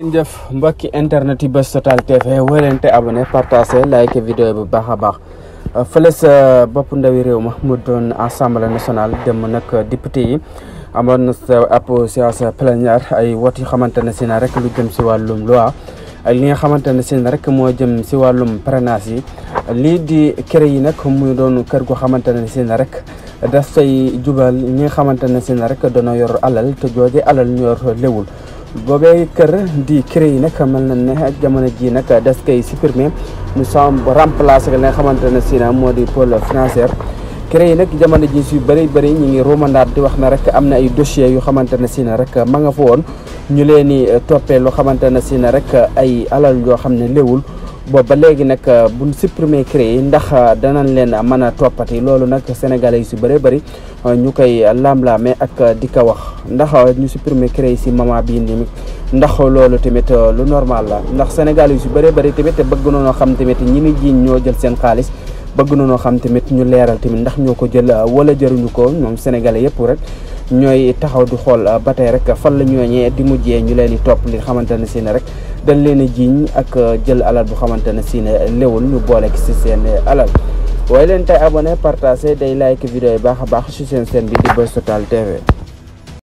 jëf mbokki internet yi Buzz Total TV woo leen te abonné partagé like vidéo bu baax a baax fële sa bopp ndawi réew ma mu doon assemblée nationale dem nag député yi amoon na sa ab séance plénière ay woot yu xamante ne si na rek lu jëm si wàllum loi ak li nga xamante ne si na rek moo jëm si wàllum parrainage yi lii di kër yi nag muy doon kër gu xamante ne si na rek daf say jubal ñi nga xamante ne si na rek dana yor alal te jooje alal ñu yor léwul boobee kër di créé yi nag mel na ne jamono ji nag des koy supprimer nous sommes remplacé li nga xamante ne si na moo di pôle financier créé yi nag jamono ji su bëri ñu ngi romandaat di wax na rek am na ay dossiers yu xamante ne si na rek ma nga fa woon ñu leen di toppee loo xamante ne si na rek ay alal yoo xam ne léwul boobu ba léegi nag buñ supprimer créé yi ndax danañ leen mën a toppati loolu nag sénégalais yi su bëri ñu koy lam-laame ak di ko wax ndax ñu supprimer créé yi si moment bii nii ndax loolu tamit lu normal la ndax sénégalais yi su bëri tamit bëgg noonoo xam tamit ñi ni jiiñ ñoo jël seen xaalis bëgg noonoo xam tamit ñu leeral tamit ndax ñoo ko jël wala jëruñu ko ñoom sénégalais yëpp rek ñooy taxaw di xool ba tey rek fan la ñooñee di mujjee ñu leen di topp li xamante ne si ne rek dañ leen a jiiñ ak jël alal bu xamante ne si ne léwul ñu boole ci seen alal waaye leen tey abonné partagé day like vidéo yi baax a baax ci seen bi di Buzz Total TV